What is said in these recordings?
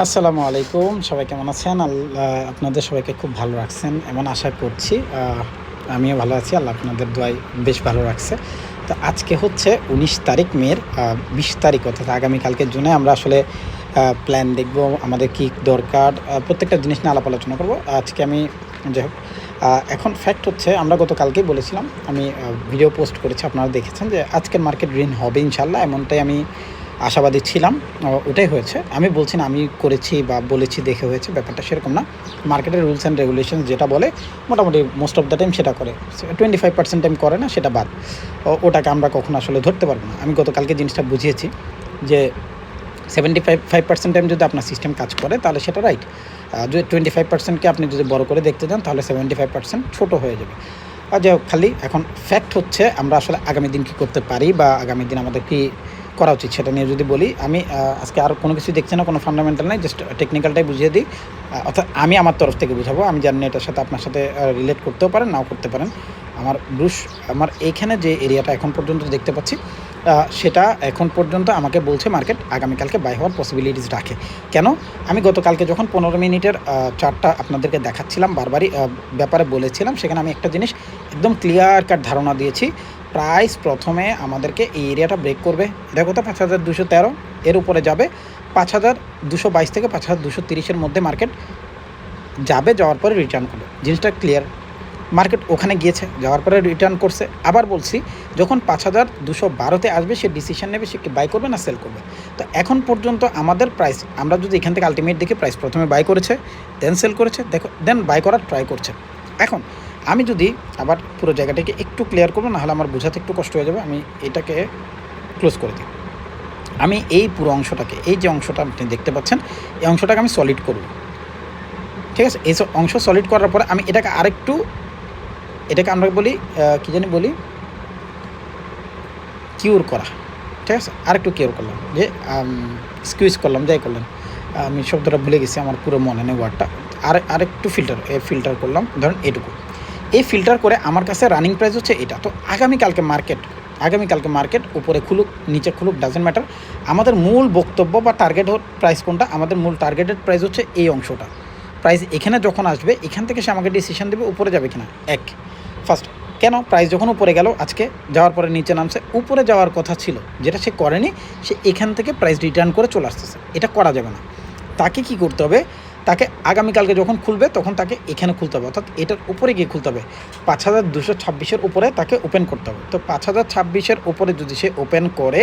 আসসালামু আলাইকুম, সবাই কেমন আছেন? আপনাদের সবাইকে খুব ভালো রাখছেন এমন আশা করছি। আমিও ভালো আছি, আল্লাহ আপনাদের দোয়ায় বেশ ভালো রাখছে। তো আজকে হচ্ছে ১৯ তারিখ মের ২০ তারিখ অর্থাৎ আগামীকালকের জন্য আমরা আসলে প্ল্যান দেখব, আমাদের কী দরকার, প্রত্যেকটা জিনিস নিয়ে আলাপ আলোচনা করব আজকে। আমি যাই হোক, এখন ফ্যাক্ট হচ্ছে আমরা গতকালকেই বলেছিলাম, আমি ভিডিও পোস্ট করেছি, আপনারা দেখেছেন যে আজকের মার্কেট গ্রিন হবে ইনশাল্লাহ, এমনটাই আমি আশাবাদী ছিলাম। ওটাই হয়েছে। আমি বলছি না আমি করেছি বা বলেছি দেখে হয়েছে, ব্যাপারটা সেরকম না। মার্কেটের রুলস অ্যান্ড রেগুলেশন যেটা বলে মোটামুটি মোস্ট অফ দ্য টাইম সেটা করে, 25% টাইম করে না, সেটা বাদ। ওটাকে আমরা কখনো আসলে ধরতে পারবো না। আমি গতকালকে জিনিসটা বুঝিয়েছি যে 75% টাইম যদি আপনার সিস্টেম কাজ করে তাহলে সেটা রাইট। যদি 25%কে আপনি যদি বড় করে দেখতে যান তাহলে 75% ছোটো হয়ে যাবে। আর যাই হোক, খালি এখন ফ্যাক্ট হচ্ছে আমরা আসলে আগামী দিন কী করতে পারি বা আগামী দিন আমাদের কী করা উচিত সেটা নিয়ে যদি বলি। আমি আজকে আর কোনো কিছু দেখছি না, কোনো ফান্ডামেন্টাল নেই, জাস্ট টেকনিক্যালটাই বুঝিয়ে দিই। অর্থাৎ আমি আমার তরফ থেকে বুঝাবো। আমি জানি না এটার সাথে আপনার সাথে রিলেট করতেও পারেন, নাও করতে পারেন। আমার এইখানে যে এরিয়াটা এখন পর্যন্ত দেখতে পাচ্ছি, সেটা এখন পর্যন্ত আমাকে বলছে মার্কেট আগামীকালকে বাই হওয়ার পসিবিলিটিস রাখে। কেন? আমি গতকালকে যখন 15 মিনিটের চার্টটা আপনাদেরকে দেখাচ্ছিলাম, বারবারই ব্যাপারে বলেছিলাম, সেখানে আমি একটা জিনিস একদম ক্লিয়ার কাট ধারণা দিয়েছি। প্রাইস প্রথমে আমাদেরকে এই এরিয়াটা ব্রেক করবে, এটা কত 5213, এর উপরে যাবে 5222 থেকে 5230-এর মধ্যে মার্কেট যাবে, যাওয়ার পরে রিটার্ন করবে। জিনিসটা ক্লিয়ার। মার্কেট ওখানে গিয়েছে, যাওয়ার পরে রিটার্ন করছে। আবার বলছি, যখন 5212-তে আসবে সে ডিসিশন নেবে, সে কি বাই করবে না সেল করবে। তো এখন পর্যন্ত আমাদের প্রাইস, আমরা যদি এখান থেকে আলটিমেট দেখি, প্রাইস প্রথমে বাই করেছে, দেন সেল করেছে, দেখো, দেন বাই করার ট্রাই করছে। এখন আমি যদি আবার পুরো জায়গাটাকে একটু ক্লিয়ার করবো, নাহলে আমার বোঝাতে একটু কষ্ট হয়ে যাবে, আমি এটাকে ক্লোজ করে দিই। আমি এই পুরো অংশটাকে, এই যে অংশটা আপনি দেখতে পাচ্ছেন, এই অংশটাকে আমি সলিড করব, ঠিক আছে? এই অংশ সলিড করার পরে আমি এটাকে আরেকটু, এটাকে আমরা বলি কী জানি বলি, কিউর করা, ঠিক আছে? আরেকটু কিউর করলাম, যে স্কুইজ করলাম, যাই করলাম, আমি শব্দটা ভুলে গেছি, আমার পুরো মনে নেই ওয়ার্ডটা। আরেকটু ফিল্টার করলাম, ধরেন এটুকু। এই ফিল্টার করে আমার কাছে রানিং প্রাইস হচ্ছে এটা। তো আগামীকালকে মার্কেট উপরে খুলুক নিচে খুলুক, ডাজেন্ট ম্যাটার। আমাদের মূল বক্তব্য বা টার্গেট প্রাইস কোনটা? আমাদের মূল টার্গেটেড প্রাইস হচ্ছে এই অংশটা। প্রাইস এখানে যখন আসবে, এখান থেকে সে আমাকে ডিসিশন দেবে উপরে যাবে কিনা। ফার্স্ট, কেন? প্রাইস যখন উপরে গেল, আজকে যাওয়ার পরে নিচে নামছে, উপরে যাওয়ার কথা ছিল, যেটা সে করেনি, সে এখান থেকে প্রাইস রিটার্ন করে চলে আসতেছে। এটা করা যাবে না। তাকে কি করতে হবে? তাকে আগামীকালকে যখন খুলবে তখন তাকে এখানে খুলতে হবে, অর্থাৎ এটার উপরে গিয়ে খুলতে হবে। 5226-এর উপরে তাকে ওপেন করতে হবে। তো 5026-এর উপরে যদি সে ওপেন করে,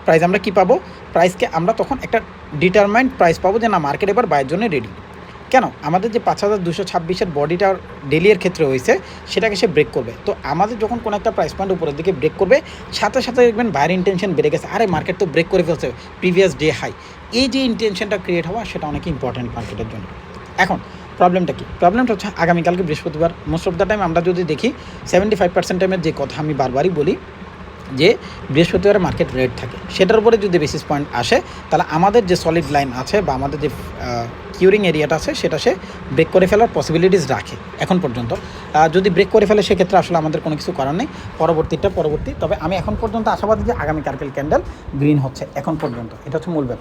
প্রাইস আমরা কি পাবো? প্রাইসকে আমরা তখন একটা ডিটারমাইন্ড প্রাইস পাবো যে না, মার্কেট এবার বাইয়ের জন্য রেডি। কেন? আমাদের যে 5226-এর বডিটা ডেলির ক্ষেত্রে হয়েছে, সেটাকে সে ব্রেক করবে। তো আমাদের যখন কোনো একটা প্রাইস পয়েন্ট উপরের দিকে ব্রেক করবে, সাথে সাথে দেখবেন বায়ার ইন্টেনশন বেড়ে গেছে, আরে মার্কেট তো ব্রেক করে ফেলছে প্রিভিয়াস ডে হাই। এই যে ইন্টেনশনটা ক্রিয়েট হওয়া, সেটা অনেক ইম্পর্ট্যান্ট মার্কেটের জন্য। এখন প্রবলেমটা কি? প্রবলেমটা হচ্ছে আগামীকালকে বৃহস্পতিবার, মোস্ট অফ দ্য টাইম আমরা যদি দেখি 75% টাইমের যে কথা আমি বারবারই বলি, যে বৃহস্পতিবারে মার্কেট রেড থাকে, সেটার উপরে যদি বেসিস পয়েন্ট আসে, তাহলে আমাদের যে সলিড লাইন আছে বা আমাদের যে কিউরিং এরিয়াটা আছে, সেটা সে ব্রেক করে ফেলার পসিবিলিটিস রাখে এখন পর্যন্ত। যদি ব্রেক করে ফেলে, সেক্ষেত্রে আসলে আমাদের কোনো কিছু করার নেই, পরবর্তী। তবে আমি এখন পর্যন্ত আশাবাদী যে আগামী কালকের ক্যান্ডেল গ্রিন হচ্ছে, এখন পর্যন্ত এটা হচ্ছে মূল ব্যাপার।